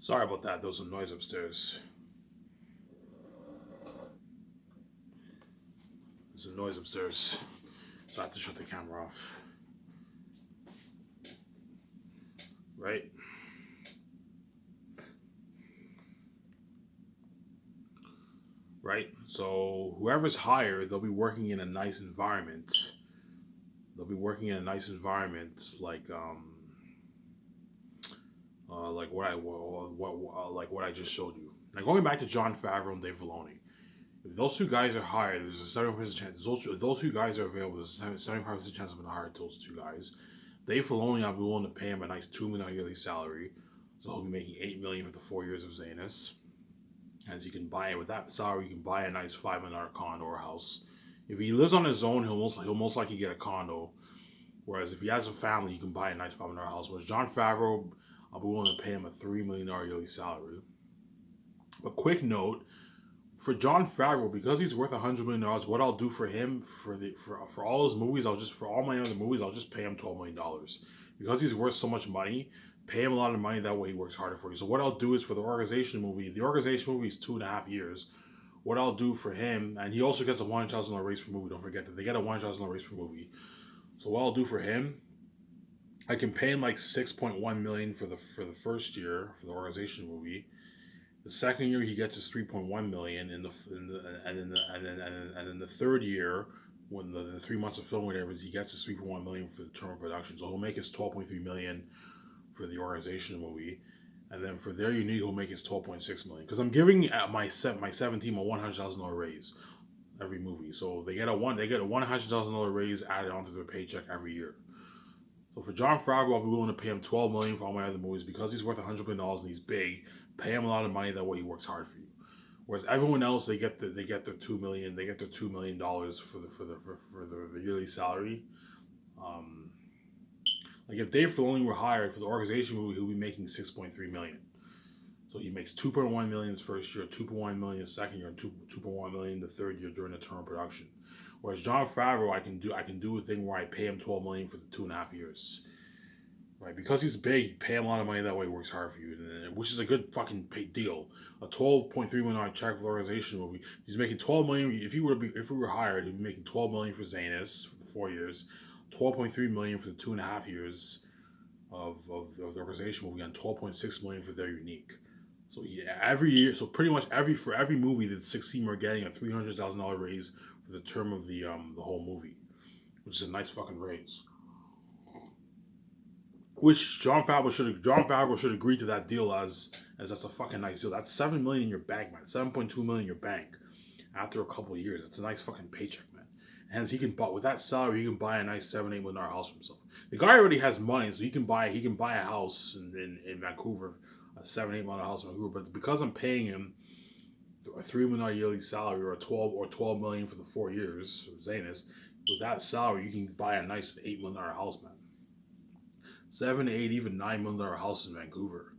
Sorry about that. There was some noise upstairs. There's some noise upstairs. So I have to shut the camera off. Right? Right? So whoever's hired, they'll be working in a nice environment. They'll be working in a nice environment like what I just showed you. Now going back to Jon Favreau and Dave Filoni. If those two guys are hired, there's a 75% chance. If those two guys are available, there's a 75% chance of being hired. Those two guys. Dave Filoni, I'll be willing to pay him a nice $2 million yearly salary, so he'll be making $8 million for the 4 years of Zanus. As you can buy it with that salary, you can buy a nice $5 million condo or house. If he lives on his own, he'll most likely get a condo. Whereas if he has a family, you can buy a nice $5 million house. Whereas Jon Favreau, I'll be willing to pay him a $3 million yearly salary. But quick note. For Jon Favreau, because he's worth $100 million, what I'll do for him for all his movies, for all my other movies, I'll just pay him $12 million. Because he's worth so much money, pay him a lot of money. That way, he works harder for you. So what I'll do is for the organization movie is 2.5 years. What I'll do for him, and he also gets a $100,000 raise per movie. Don't forget that they get a $100,000 raise per movie. So what I'll do for him, I can pay him like $6.1 million for the first year for the organization movie. The second year he gets his $3.1 million, and then the third year, when the 3 months of filming whatever, he gets his $3.1 million for the term of production. So he'll make his $12.3 million for the organization movie, and then for their unique he'll make his $12.6 million. Because I'm giving my 7 team a $100,000 raise every movie, so they get a $100,000 raise added onto their paycheck every year. So for Jon Favreau, I'll be willing to pay him $12 million for all my other movies because he's worth $100 million and he's big. Pay him a lot of money. That way, he works hard for you. Whereas everyone else, they get their $2 million. They get their $2 million for the yearly salary. Like if Dave Filoni were hired for the organization movie, he'll be making $6.3 million. So he makes $2.1 million his first year, $2.1 million his second year, and $2.1 million the third year during the term of production. Whereas Jon Favreau, I can do a thing where I pay him $12 million for the 2.5 years. Right, because he's big, pay him a lot of money. That way, he works hard for you, which is a good fucking deal. A $12.3 million check for the organization movie. He's making $12 million. If we were hired, he'd be making $12 million for Zanus for the 4 years, $12.3 million for the 2.5 years of the organization movie, and $12.6 million for their unique. So every year, so pretty much for every movie, the 6 team are getting a $300,000 raise for the term of the whole movie, which is a nice fucking raise. Which Jon Favreau should agree to that deal as that's a fucking nice deal. That's $7 million in your bank, man. $7.2 million in your bank after a couple of years. It's a nice fucking paycheck, man. And hence he can buy with that salary, he can buy a nice $7-8 million house for himself. The guy already has money, so he can buy a house in Vancouver, a $7-8 million house in Vancouver. But because I'm paying him a $3 million yearly salary or $12 million for the 4 years of Zanus, with that salary you can buy a nice $8 million house, man. 7, 8, even $9 million house in Vancouver.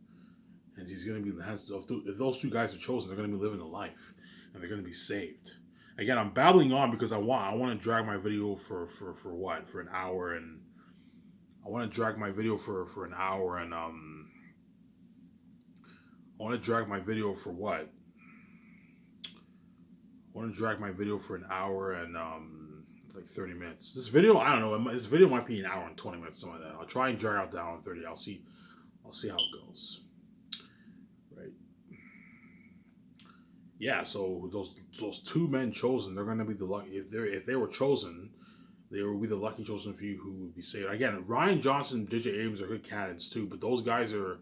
And he's going to be, if those two guys are chosen, they're going to be living a life. And they're going to be saved. Again, I'm babbling on because I want to drag my video for what? For an hour and... I want to drag my video for an hour and... I want to drag my video for what? I want to drag my video for an hour and... like 30 minutes. This video, I don't know. This video might be an hour and 20 minutes, something like that. I'll try and drag out the hour and 30. I'll see how it goes. Right. Yeah. So those two men chosen, they're going to be the lucky. If they were chosen, they would be the lucky chosen few who would be saved. Again, Rian Johnson and J.J. Abrams are good candidates too, but those guys are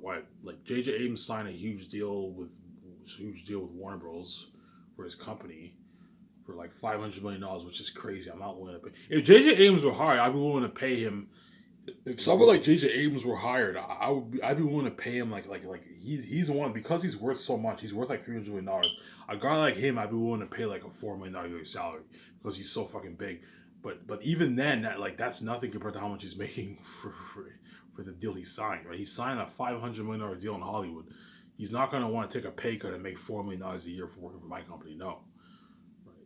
what? Like J.J. Abrams signed a huge deal with Warner Bros. For his company. For like $500 million, which is crazy. I'm not willing to pay. If J.J. Abrams were hired, I'd be willing to pay him. If someone like J.J. Abrams were hired, I'd be willing to pay him like he's the one because he's worth so much. He's worth like $300 million. A guy like him, I'd be willing to pay like a $4 million yearly salary because he's so fucking big. But even then, that's nothing compared to how much he's making for the deal he signed. Right? He signed a $500 million deal in Hollywood. He's not gonna want to take a pay cut and make $4 million a year for working for my company. No.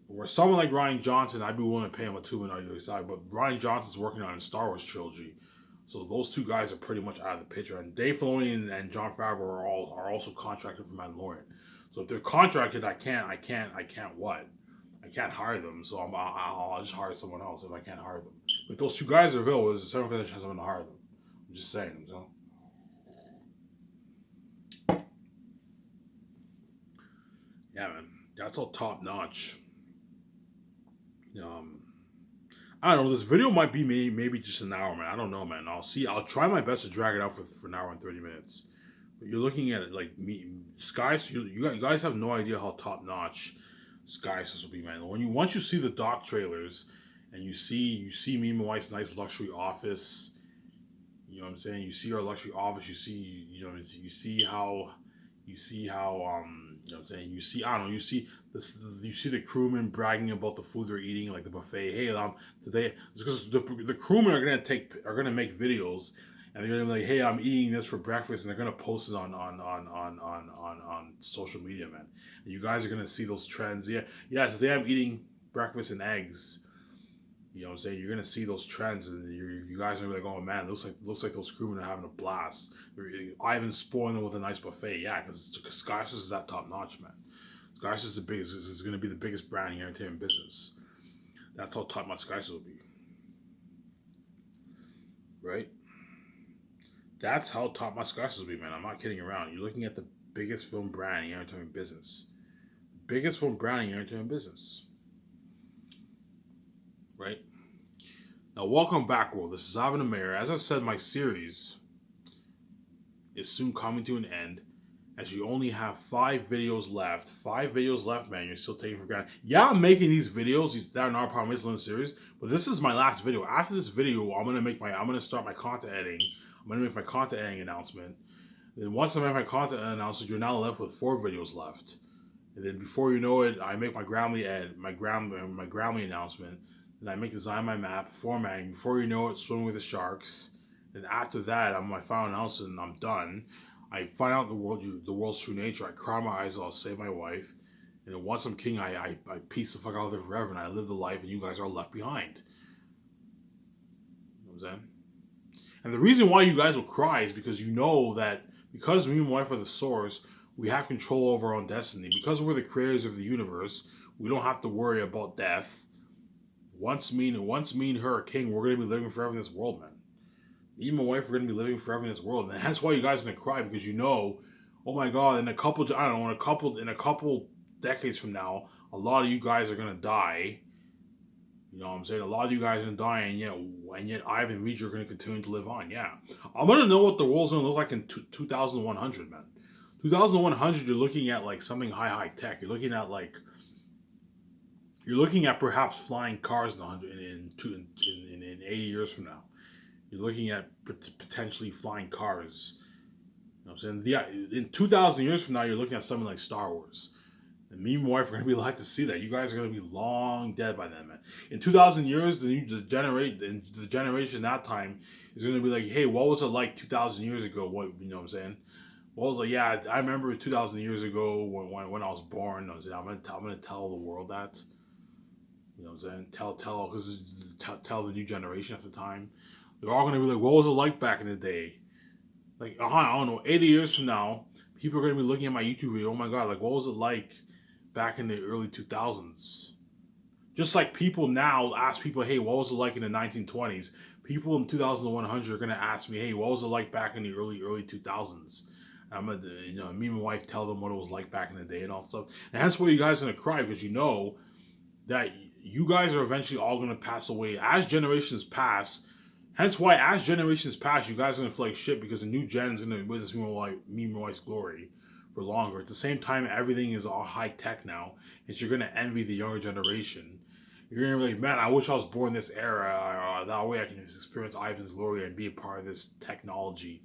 Where someone like Rian Johnson, I'd be willing to pay him a $2 million yearly salary. But Rian Johnson's working on a Star Wars trilogy, So those two guys are pretty much out of the picture. And Dave Filoni and Jon Favreau are also contracted for Mandalorian. So if they're contracted, I can't what? I can't hire them. So I'll just hire someone else if I can't hire them. If those two guys are available, there's a 7% chance I'm going to hire them. I'm just saying. So. Yeah, man, that's all top notch. I don't know. This video might be maybe just an hour, man. I don't know, man. I'll see. I'll try my best to drag it out for an hour and 30 minutes. But you're looking at it like me, Skies. You guys have no idea how top notch Sky Source will be, man. Once you see the doc trailers, and you see me and my wife's nice luxury office. You know what I'm saying? You see our luxury office. You see how. You see how you know what I'm saying, you see you see the crewmen bragging about the food they're eating, like the buffet. Hey, today, because the crewmen are gonna make videos, and they're gonna be like, hey, I'm eating this for breakfast, and they're gonna post it on social media, man. And you guys are gonna see those trends. Yeah, today I'm eating breakfast and eggs. You know what I'm saying? You're gonna see those trends, and you guys are gonna be like, "Oh man, looks like those crewmen are having a blast." Ivan's spoiling them with a nice buffet, yeah, because Sky Source is that top notch, man. Sky Source is the biggest. Is gonna be the biggest brand in the entertainment business. That's how top notch Sky Source will be, right? That's how top notch Sky Source will be, man. I'm not kidding around. You're looking at the biggest film brand in the entertainment business. Biggest film brand in the entertainment business. Right? Now, welcome back, world. This is Ivan the Mayor. As I said, my series is soon coming to an end, as you only have 5 videos left. 5 videos left, man. You're still taking for granted. Yeah, I'm making these videos. These that are not part of my series, but this is my last video. After this video, I'm gonna start my content editing. I'm gonna make my content editing announcement. Then once I make my content announcement, you're now left with 4 videos left. And then before you know it, I make my Grammy announcement. And I make design my map, formatting. Before you know it, swimming with the sharks. And after that, I'm my final announcement, and I'm done. I find out the world's true nature. I cry my eyes out, save my wife. And then once I'm king, I piece the fuck out of there forever, and I live the life, and you guys are left behind. You know what I'm saying? And the reason why you guys will cry is because you know that because me and my wife are the source, we have control over our own destiny. Because we're the creators of the universe, we don't have to worry about death. Once me and her are king, we're gonna be living forever in this world, man. Me and my wife are gonna be living forever in this world, and that's why you guys are gonna cry, because you know, oh my god, in a couple decades from now, a lot of you guys are gonna die. You know what I'm saying? A lot of you guys are gonna die, and yet Ivan and Reach are gonna continue to live on. Yeah, I'm gonna know what the world's gonna look like in 2100, man. 2100, you're looking at like something high tech. You're looking at perhaps flying cars in 80 years from now. You're looking at potentially flying cars. You know what I'm saying? Yeah, in 2,000 years from now, you're looking at something like Star Wars. And me and my wife are going to be alive to see that. You guys are going to be long dead by then, man. In 2,000 years, the generation that time is going to be like, hey, what was it like 2,000 years ago? You know what I'm saying? Well, I was like, yeah, I remember 2,000 years ago when I was born. I was like, I'm gonna tell the world that. You know what I'm saying? Tell the new generation at the time. They're all gonna be like, what was it like back in the day? Like, I don't know, 80 years from now, people are gonna be looking at my YouTube video. Oh my god, like, what was it like back in the early 2000s? Just like people now ask people, hey, what was it like in the 1920s? People in 2100 are gonna ask me, hey, what was it like back in the early 2000s? I'm gonna, me and my wife tell them what it was like back in the day and all stuff. And that's why you guys are gonna cry, because you know that you guys are eventually all gonna pass away as generations pass. Hence why, as generations pass, you guys are gonna feel like shit, because the new gen's gonna witness me and my wife's glory for longer. At the same time, everything is all high tech now, and so you're gonna envy the younger generation. You're gonna be like, man, I wish I was born this era. That way I can experience Ivan's glory and be a part of this technology.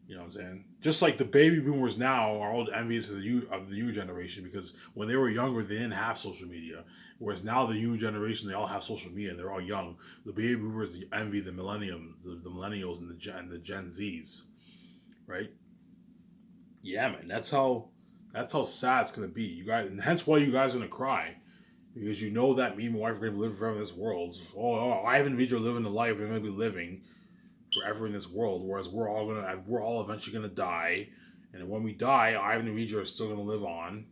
You know what I'm saying? Just like the baby boomers now are all envious of the new generation, because when they were younger, they didn't have social media. Whereas now the new generation, they all have social media and they're all young. The baby boomers envy the millennials and the Gen Zs, right? Yeah, man, that's how sad it's gonna be. You guys, and hence why you guys are gonna cry, because you know that me and my wife are gonna live forever in this world. Oh, Ivan and Vijay are living the life they're gonna be living. forever in this world, whereas we're all eventually gonna die, and when we die, Ivan and Vijay are still gonna live on.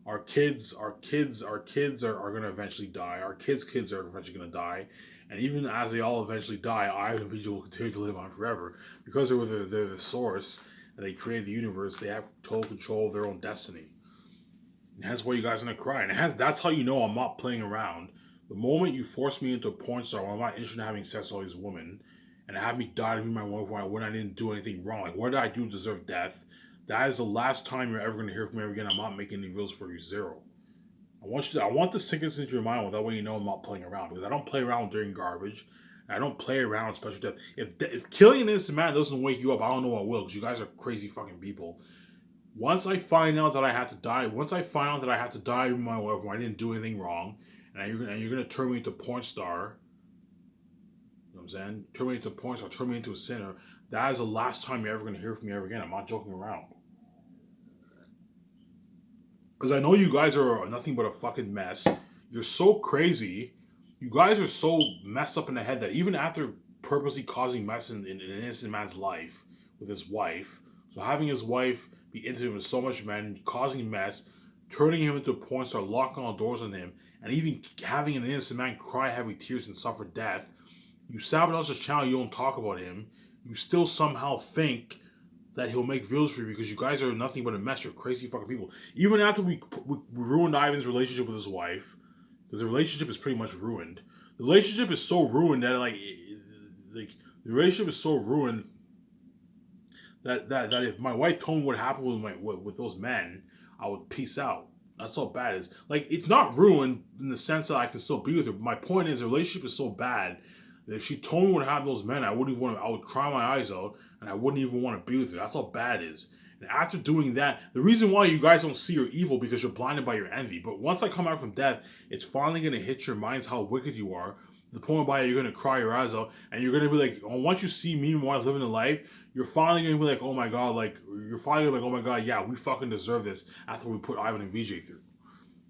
Our kids are gonna eventually die. Our kids are eventually gonna die, and even as they all eventually die, Ivan and Vijay will continue to live on forever because they're the source and they created the universe. They have total control of their own destiny. And that's why you guys are gonna cry, and that's how you know I'm not playing around. The moment you force me into a porn star, when I'm not interested in having sex with all these women, and have me die to be my wife when I didn't do anything wrong, like what did I do to deserve death? That is the last time you're ever going to hear from me again. I'm not making any rules for you. Zero. I want this sink into your mind. That way you know I'm not playing around, because I don't play around during garbage. I don't play around with special death. If killing an innocent man doesn't wake you up, I don't know what will, because you guys are crazy fucking people. Once I find out that I have to die, with my wife when I didn't do anything wrong, and you're gonna turn me into a porn star. You know what I'm saying? Turn me into a porn star. Turn me into a sinner. That is the last time you're ever gonna hear from me ever again. I'm not joking around. Because I know you guys are nothing but a fucking mess. You're so crazy. You guys are so messed up in the head that even after purposely causing mess in an innocent man's life with his wife, so having his wife be intimate with so much men, causing mess, turning him into a porn star, locking all doors on him, and even having an innocent man cry heavy tears and suffer death, you sabotage the channel, you don't talk about him, you still somehow think that he'll make videos for you because you guys are nothing but a mess. You're crazy fucking people. Even after we ruined Ivan's relationship with his wife, because the relationship is pretty much ruined. The relationship is so ruined that the relationship is so ruined that if my wife told me what happened with those men, I would peace out. That's how bad it is. Like, it's not ruined in the sense that I can still be with her. But my point is, the relationship is so bad that if she told me what happened to those men, I would cry my eyes out, and I wouldn't even want to be with her. That's how bad it is. And after doing that, the reason why you guys don't see her evil, because you're blinded by your envy. But once I come out from death, it's finally going to hit your minds how wicked you are. The point by you're going to cry your eyes out, and you're going to be like, once you see me and my wife living a life, you're finally going to be like, oh my god, oh my god, yeah, we fucking deserve this after we put Ivan and VJ through.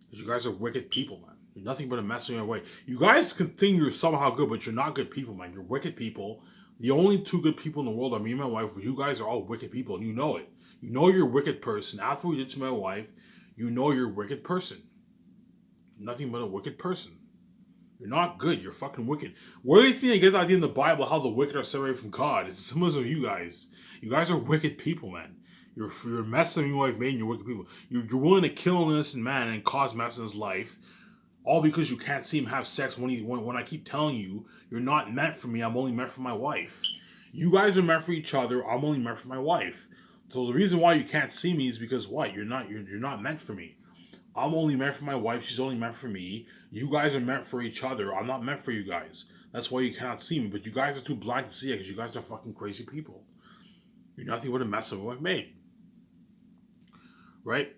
Because you guys are wicked people, man. You're nothing but a mess in your way. You guys can think you're somehow good, but you're not good people, man. You're wicked people. The only two good people in the world are me and my wife. You guys are all wicked people, and you know it. You know you're a wicked person. After we did to my wife, you know you're a wicked person. Nothing but a wicked person. You're not good. You're fucking wicked. Where do you think they get the idea in the Bible how the wicked are separated from God? It's similar to you guys. You guys are wicked people, man. You're a mess of your wife made, and you're wicked people. You're willing to kill an innocent man and cause mess in his life, all because you can't see him have sex when I keep telling you, you're not meant for me, I'm only meant for my wife. You guys are meant for each other, I'm only meant for my wife. So the reason why you can't see me is because what? You're not meant for me. I'm only meant for my wife, she's only meant for me. You guys are meant for each other, I'm not meant for you guys. That's why you cannot see me, but you guys are too blind to see it because you guys are fucking crazy people. You're nothing but a mess of what I've made. Right?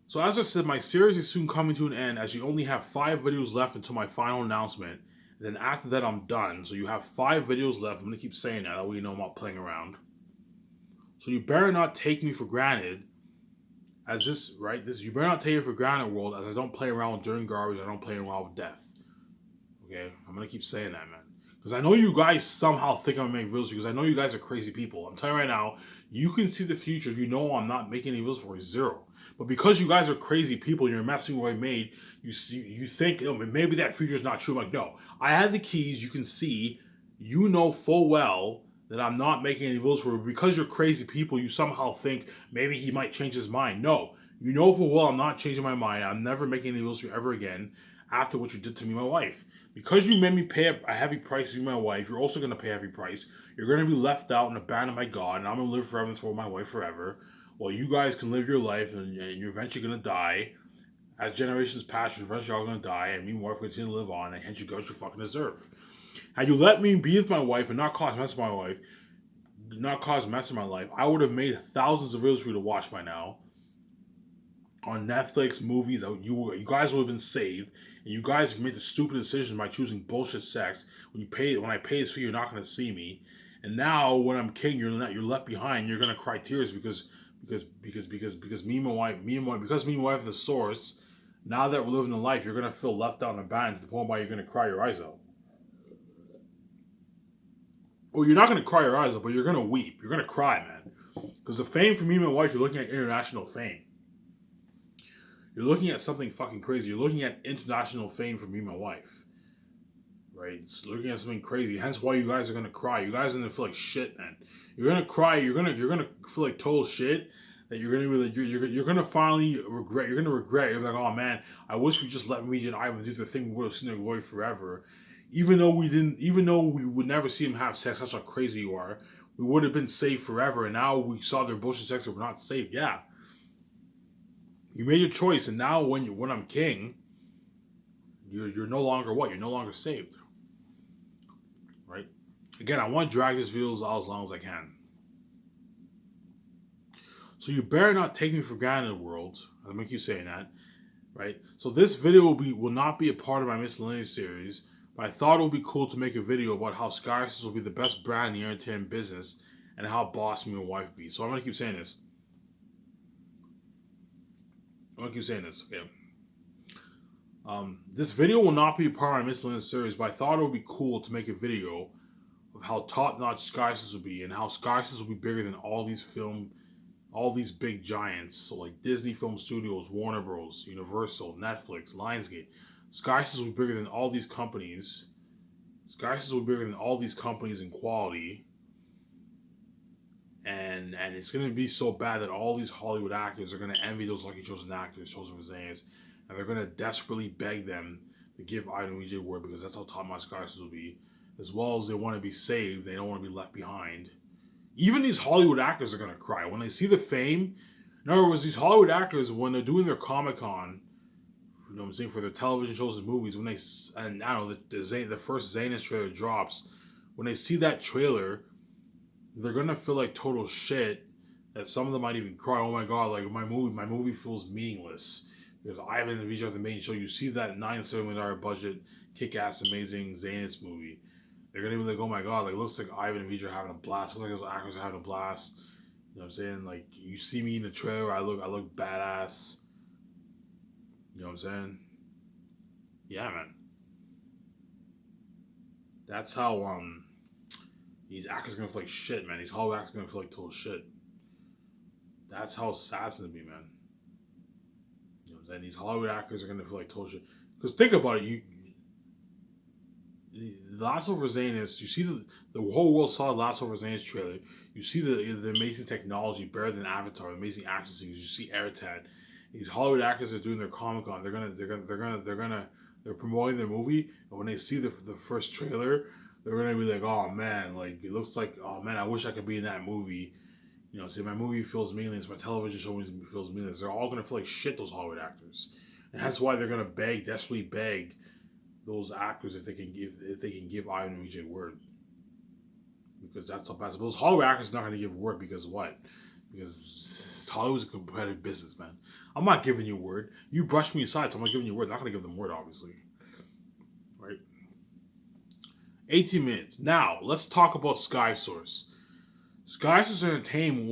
So as I said, my series is soon coming to an end, as you only have 5 videos left until my final announcement. And then after that, I'm done. So you have 5 videos left. I'm going to keep saying that way you know I'm not playing around. So you better not take me for granted as this, right? You better not take it for granted, world, as I don't play around during garbage. I don't play around with death. Okay? I'm going to keep saying that, man. Because I know you guys somehow think I'm making videos because I know you guys are crazy people. I'm telling you right now, you can see the future. You know I'm not making any videos for you. Zero. But because you guys are crazy people and you're messing with what I made, you think maybe that future is not true. I'm like, no. I have the keys. You can see. You know full well that I'm not making any videos for you. Because you're crazy people, you somehow think maybe he might change his mind. No. You know full well I'm not changing my mind. I'm never making any videos for you ever again after what you did to me and my wife. Because you made me pay a heavy price to be my wife, you're also going to pay a heavy price. You're going to be left out and abandoned by God, and I'm going to live forever in this world with my wife forever. Well, you guys can live your life, and you're eventually going to die. As generations pass, you're eventually all going to die, and me and my wife will continue to live on, and hence you guys you fucking deserve. Had you let me be with my wife and not cause mess in my life, I would have made thousands of videos for you to watch by now. On Netflix, movies, you guys would have been saved. And you guys made the stupid decision by choosing bullshit sex. When I pay this fee, you're not going to see me. And now, when I'm king, you're left behind. You're going to cry tears because me and my wife, are the source. Now that we're living the life, you're going to feel left out and abandoned to the point where you're going to cry your eyes out. Well, you're not gonna cry your eyes out, but you're gonna weep. You're gonna cry, man. Because the fame for me and my wife, you're looking at international fame. You're looking at something fucking crazy. You're looking at international fame for me and my wife. Right? It's looking at something crazy. Hence why you guys are gonna cry. You guys are gonna feel like shit, man. You're gonna cry. You're gonna feel like total shit. That you're gonna be like you're gonna finally regret. You're gonna regret. You're like, oh man, I wish we just let Reggie and Ivan do the thing. We would have seen their glory forever. Even though we didn't. Even though we would never see them have sex. That's how crazy you are. We would have been safe forever. And now we saw their bullshit sex and we're not safe. Yeah. You made your choice, and now when I'm king, you're no longer what? You're no longer saved. Right? Again, I want to drag this video out as long as I can. So you better not take me for granted, world. I'm gonna keep saying that, right? So this video will not be a part of my miscellaneous series, but I thought it would be cool to make a video about how Skiv Source will be the best brand in the entertainment business and how boss me and wife be. So I'm gonna keep saying this. Okay. This video will not be a part of my miscellaneous series, but I thought it would be cool to make a video of how top-notch Skiv Source will be and how Skiv Source will be bigger than all these big giants, so like Disney Film Studios, Warner Bros., Universal, Netflix, Lionsgate. Skiv Source will be bigger than all these companies. Skiv Source will be bigger than all these companies in quality. And it's going to be so bad that all these Hollywood actors are going to envy those lucky chosen actors, chosen for Zanies, and they're going to desperately beg them to give Ivan and EJ word because that's how top-notch Skiv Source will be. As well as they want to be saved, they don't want to be left behind. Even these Hollywood actors are going to cry. When they see the fame, in other words, these Hollywood actors, when they're doing their Comic-Con, you know what I'm saying, for their television shows and movies, when they, and I don't know, the first Zanus trailer drops, when they see that trailer, they're going to feel like total shit, that some of them might even cry, oh my god, like my movie feels meaningless. Because Ivan and Vijay are the main show. You see that $9-7 million budget, kick-ass, amazing Zanus movie. They're gonna be like, oh my god, like, it looks like Ivan and Vijay are having a blast. It looks like those actors are having a blast. You know what I'm saying? Like, you see me in the trailer, I look badass. You know what I'm saying? Yeah, man. That's how these actors are gonna feel like shit, man. These Hollywood actors are gonna feel like total shit. That's how sad it's gonna be, man. You know what I'm saying? These Hollywood actors are gonna feel like total shit. Because think about it, the Last of Us Zanus, you see the whole world saw the Last of Us Zanus trailer. You see the amazing technology, better than Avatar, the amazing action scenes. You see Airtad. These Hollywood actors are doing their Comic-Con. They're promoting their movie, and when they see the first trailer, they're gonna be like, oh man, like it looks like, oh man, I wish I could be in that movie. You know, see, my movie feels meaningless, my television show feels meaningless. They're all gonna feel like shit, those Hollywood actors, and that's why they're gonna desperately beg those actors if they can give Ivan and EJ word, because that's how bad. Those Hollywood actors are not going to give word because what? Because Hollywood's a competitive business, man. I'm not giving you word. You brush me aside, so I'm not giving you word. I'm not going to give them word, obviously. Right? 18 minutes. Now let's talk about Skiv Source. Skiv Source Entertainment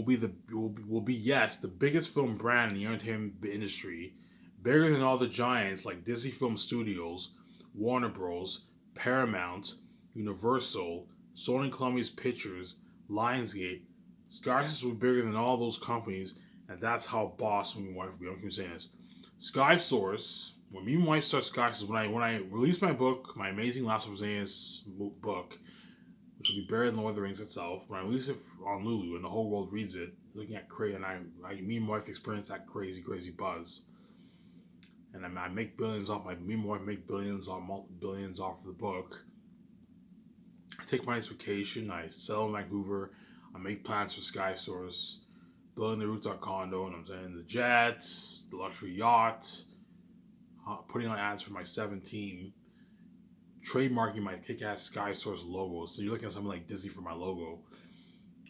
will be yes, the biggest film brand in the entertainment industry, bigger than all the giants like Disney Film Studios, Warner Bros., Paramount, Universal, Sony Columbia's Pictures, Lionsgate. Skiv Source will be bigger than all those companies, and that's how boss me and wife will be. I'm keep saying this. Skiv Source, when me and wife start Skiv Source, when I release my book, my amazing Last of Us book, which will be buried in Lord of the Rings itself, when I release it on Lulu and the whole world reads it, looking at crazy, and me and my wife experience that crazy buzz. And I make billions off me and my wife make billions off the book. I take my next vacation, I sell in Vancouver, I make plans for Skiv Source, building the rooftop condo, and I'm saying the jets, the luxury yacht, putting on ads for my 17, trademarking my kick-ass Skiv Source logo. So you're looking at something like Disney for my logo.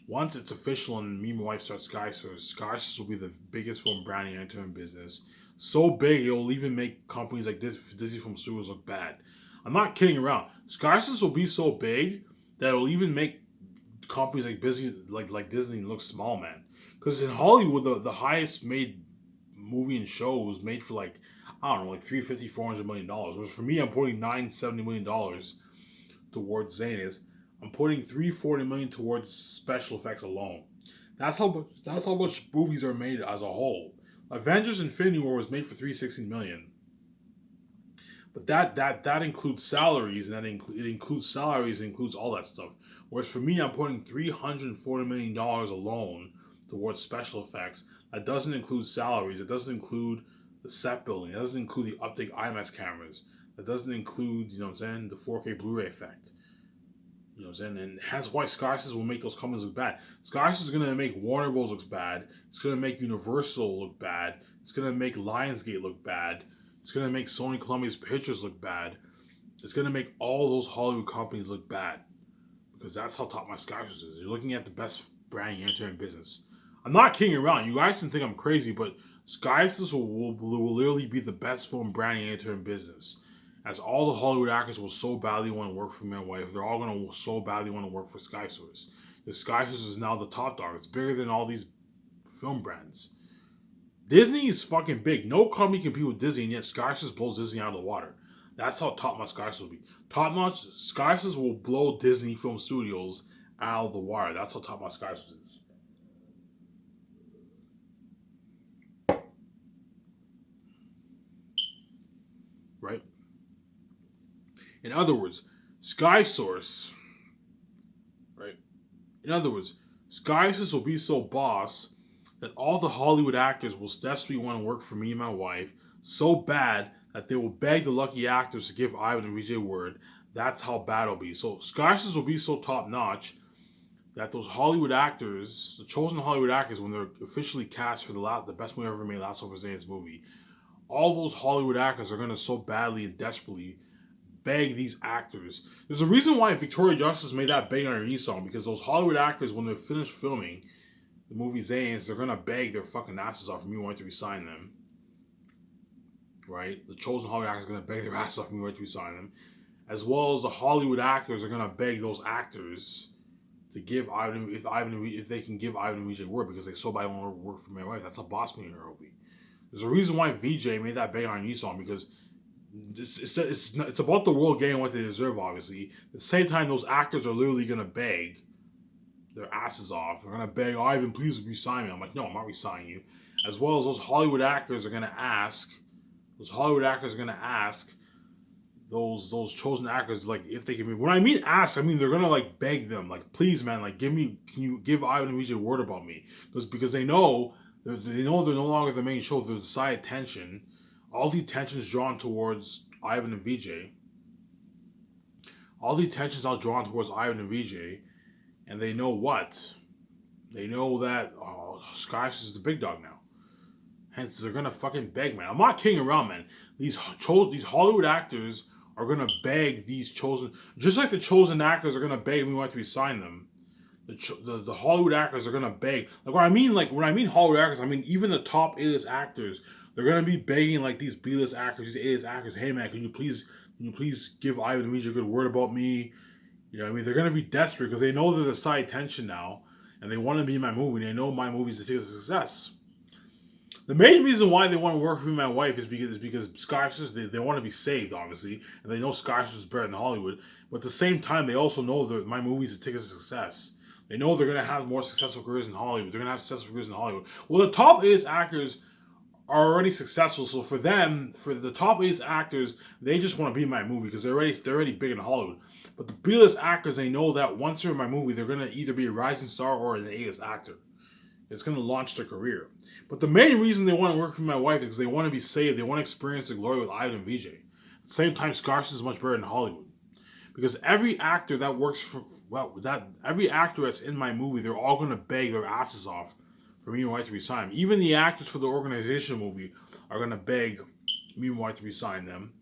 Once it's official and me and my wife start Skiv Source will be the biggest film brand in the entertainment business. So big, it'll even make companies like Disney Film Studios look bad. I'm not kidding around. Skiv Source will be so big that it'll even make companies like Disney look small, man. Because in Hollywood, the highest made movie and show was made for like, I don't know, like $350-400 million. Whereas for me, I'm putting $970 million towards Zanus. I'm putting $340 million towards special effects alone. That's how much movies are made as a whole. Avengers Infinity War was made for $360 million. But that includes salaries, and it includes salaries, and includes all that stuff. Whereas for me, I'm putting $340 million alone towards special effects. That doesn't include salaries. It doesn't include the set building. It doesn't include the update IMAX cameras. That doesn't include, you know what I'm saying, the 4K Blu-ray effect. You know what I'm saying? And that's why Skysys will make those companies look bad. Skysys is going to make Warner Bros. Look bad. It's going to make Universal look bad. It's going to make Lionsgate look bad. It's going to make Sony Columbia's Pictures look bad. It's going to make all those Hollywood companies look bad. Because that's how top my Skysys is. You're looking at the best branding entertainment business. I'm not kidding around. You guys can think I'm crazy, but Skysys will literally be the best film branding entertainment business. As all the Hollywood actors will so badly want to work for my wife, they're all going to so badly want to work for Skiv Source. Because Skiv Source is now the top dog. It's bigger than all these film brands. Disney is fucking big. No company can compete with Disney, and yet Skiv Source blows Disney out of the water. That's how top notch Skiv Source will be. Top notch Skiv Source will blow Disney Film Studios out of the water. That's how top notch Skiv Source is. Right? In other words, Skiv Source, right? In other words, Skiv Source will be so boss that all the Hollywood actors will desperately want to work for me and my wife so bad that they will beg the lucky actors to give Ivan and VJ word. That's how bad it'll be. So Skiv Source will be so top notch that those Hollywood actors, the chosen Hollywood actors, when they're officially cast for the best movie ever made, Last Overseas movie, all those Hollywood actors are going to so badly and desperately beg these actors. There's a reason why Victoria Justice made that Bang on Her Knee song, because those Hollywood actors, when they're finished filming the movie Zanes, they're going to beg their fucking asses off me wanting to resign them. Right? The chosen Hollywood actors are going to beg their asses off me wanting to resign them. As well as the Hollywood actors are going to beg those actors to give Ivan, if they can give Ivan and VJ word, because they so badly want to work for my wife. That's a boss meeting will be. There's a reason why VJ made that Bang on Her Knee song, because it's about the world getting what they deserve, obviously. At the same time, those actors are literally going to beg their asses off. They're going to beg, Ivan, please resign me. I'm like, no, I'm not resigning you. As well as those Hollywood actors are going to ask, those chosen actors, like, if they can be. When I mean ask, I mean they're going to, like, beg them. Like, please, man, like, can you give Ivan and VJ a word about me? Because they know they're no longer the main show. There's side attention. All the attention is drawn towards Ivan and VJ. All the attention is now drawn towards Ivan and VJ. And they know what? They know that Skives is the big dog now. Hence, they're going to fucking beg, man. I'm not kidding around, man. These Hollywood actors are going to beg these chosen... Just like the chosen actors are going to beg me want to resign them. The Hollywood actors are going to beg. Like, when I mean Hollywood actors, I mean even the top A-list actors. They're going to be begging, like, these B-list actors, these A-list actors, hey, man, can you please give Ivan and VJ a good word about me? You know what I mean? They're going to be desperate because they know they're the side attention now, and they want to be in my movie. They know my movie is a ticket to success. The main reason why they want to work with my wife is because Skyscraper, they want to be saved, obviously, and they know Skyscraper is better than Hollywood. But at the same time, they also know that my movie is a ticket to success. They know they're going to have more successful careers in Hollywood. They're going to have successful careers in Hollywood. Well, the top A-list actors are already successful, so for them, for the top A-list actors, they just want to be in my movie because they're already big in Hollywood. But the B-list actors, they know that once they're in my movie, they're going to either be a rising star or an A-list actor. It's going to launch their career. But the main reason they want to work with my wife is because they want to be saved. They want to experience the glory with Ivan and VJ. At the same time, Scarson is much better than Hollywood. Because every actor that works for, every actor that's in my movie, they're all going to beg their asses off for me and my wife to resign. Even the actors for the organization movie are going to beg me and my wife to resign them.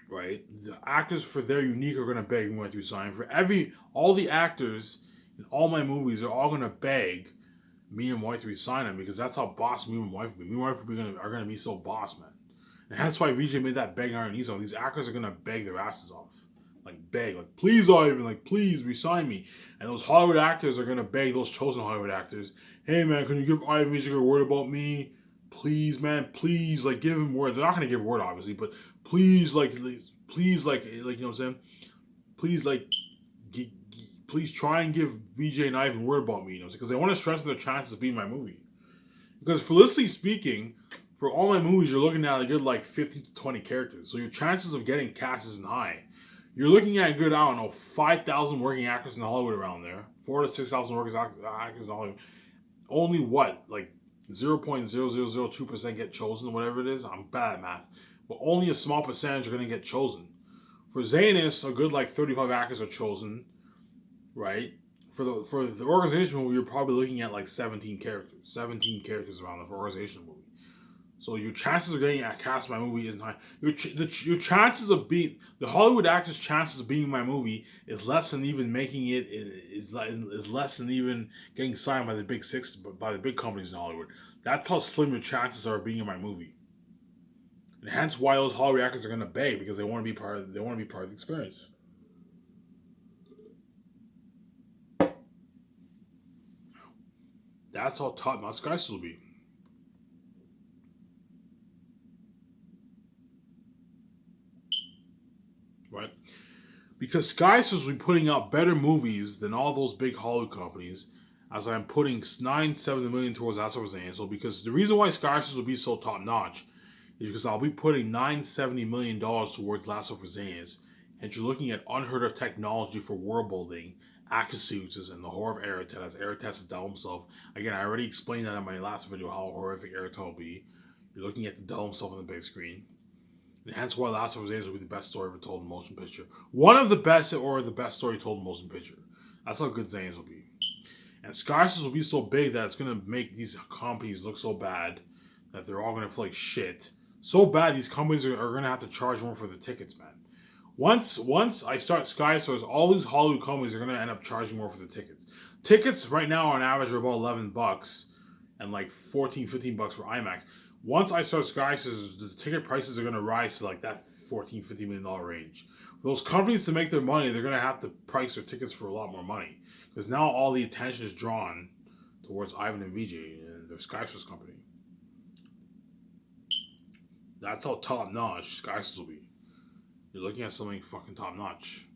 Right? The actors for their unique are going to beg me and my wife to resign. All the actors in all my movies are all going to beg me and my wife to resign them because that's how boss me and my wife will be. Me and my wife are going to be so boss, man. And that's why VJ made that beg on her knees on. These actors are going to beg their asses off. Like, beg. Like, please, Ivan. Like, please, resign me. And those Hollywood actors are going to beg those chosen Hollywood actors. Hey, man, can you give Ivan a word about me? Please, man. Please, like, give him word. They're not going to give word, obviously. But please, you know what I'm saying? Please, like, please try and give VJ not even word about me, because they want to strengthen their chances of being my movie. Because realistically speaking, for all my movies, you're looking at a good like 15 to 20 characters. So your chances of getting cast isn't high. You're looking at a good, I don't know, 5,000 working actors in Hollywood around there. 4,000 to 6,000 working actors in Hollywood. Only what? Like 0.0002% get chosen, whatever it is. I'm bad at math. But only a small percentage are going to get chosen. For Zanus, a good like 35 actors are chosen, right? For the organization movie, you're probably looking at like 17 characters. 17 characters around the organization movie. So your chances of getting cast in my movie isn't high. Your chances of being the Hollywood actors' chances of being in my movie is less than even making it is less than even getting signed by the big six, by the big companies in Hollywood. That's how slim your chances are of being in my movie, and hence why those Hollywood actors are gonna beg, because they want to be part of the experience. That's how top notch guys will be. Right? Because Sky Source will be putting out better movies than all those big Hollywood companies, as I'm putting 970 million towards Last of Us Ansel. Because the reason why Sky Source will be so top notch is because I'll be putting $970 million towards Last of Us Ansel, and you're looking at unheard of technology for world building, action sequences, and the horror of Aerotech, as Aerotech has done himself. Again, I already explained that in my last video how horrific Aerotech will be. You're looking at the devil himself on the big screen. And hence why Last of Us Ansel will be the best story ever told in motion picture. One of the best, or the best story told in motion picture. That's how good Zane's will be. And Sky Source will be so big that it's going to make these companies look so bad that they're all going to feel like shit. So bad, these companies are going to have to charge more for the tickets, man. Once I start Sky Source, all these Hollywood companies are going to end up charging more for the tickets. Tickets right now on average are about $11 and like $14, $15 for IMAX. Once I start Sky Source, the ticket prices are going to rise to like that $14, $15 million range. For those companies to make their money, they're going to have to price their tickets for a lot more money. Because now all the attention is drawn towards Ivan and VJ and their Sky Source company. That's how top notch Sky Source will be. You're looking at something fucking top notch.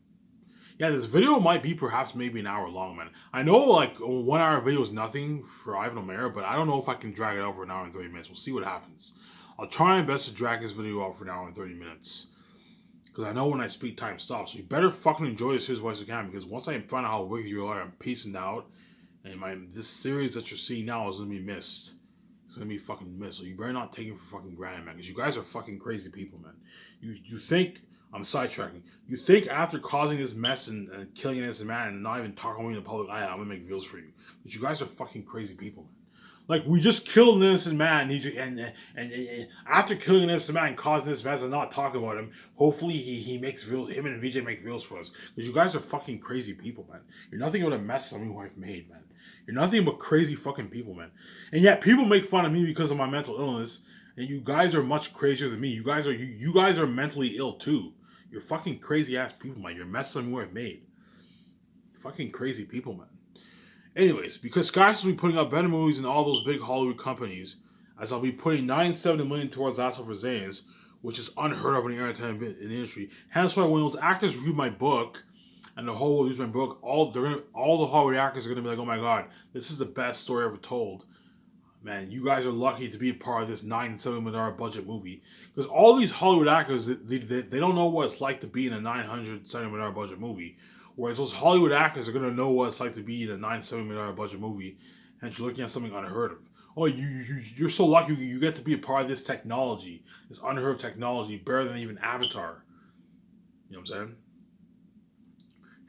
Yeah, this video might be perhaps maybe an hour long, man. I know like a 1 hour video is nothing for Ivan O'Mara, but I don't know if I can drag it out for an hour and 30 minutes. We'll see what happens. I'll try my best to drag this video out for an hour and 30 minutes. Because I know when I speak, time stops. So you better fucking enjoy this series as much as you can, because once I find out how wicked you are, I'm peacing out. And this series that you're seeing now is going to be missed. It's going to be fucking missed. So you better not take it for fucking granted, man. Because you guys are fucking crazy people, man. You think... I'm sidetracking. You think after causing this mess and killing an innocent man and not even talking to me in the public eye, I'm gonna make views for you? But you guys are fucking crazy people, man. Like, we just killed an innocent man, and after killing an innocent man and causing this mess and not talking about him, hopefully he makes views. Him and VJ make views for us. Because you guys are fucking crazy people, man. You're nothing but a mess somebody who I've made, man. You're nothing but crazy fucking people, man. And yet people make fun of me because of my mental illness, and you guys are much crazier than me. You guys are mentally ill too. You're fucking crazy ass people, man. You're messing with I've made. Fucking crazy people, man. Anyways, because Sky Source will be putting out better movies than all those big Hollywood companies, as I'll be putting $970 million towards Last of Us Zanes, which is unheard of in the entertainment in the industry. Hence why when those actors read my book, and the whole world reads my book, all the Hollywood actors are gonna be like, "Oh my god, this is the best story ever told." Man, you guys are lucky to be a part of this $970 million budget movie. Because all these Hollywood actors, they don't know what it's like to be in a $970 million budget movie. Whereas those Hollywood actors are going to know what it's like to be in a $970 million budget movie. And you're looking at something unheard of. Oh, you're so lucky you get to be a part of this technology. This unheard of technology, better than even Avatar. You know what I'm saying?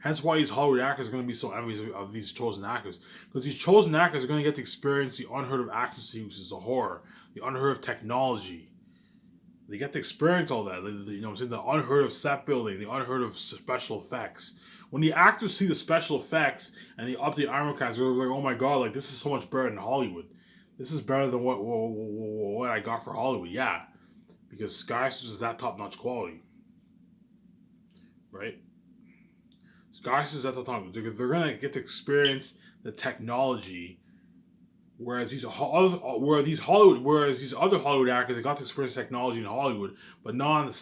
Hence why these Hollywood actors are going to be so envious of these chosen actors. Because these chosen actors are going to get to experience the unheard of action sequences, the horror, the unheard of technology. They get to experience all that. You know what I'm saying? The unheard of set building, the unheard of special effects. When the actors see the special effects and they up the armor cast, they're like, "Oh my god, like this is so much better than Hollywood. This is better than what I got for Hollywood." Yeah. Because Sky Source is that top-notch quality. Right? Sky Source is at the top. They're going to get to experience the technology whereas these other Hollywood actors, they got the experience technology in Hollywood, but not at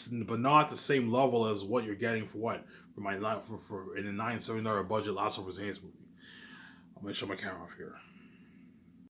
the same level as what you're getting for in a $970 budget Last of Us Hands movie. I'm gonna show my camera off here.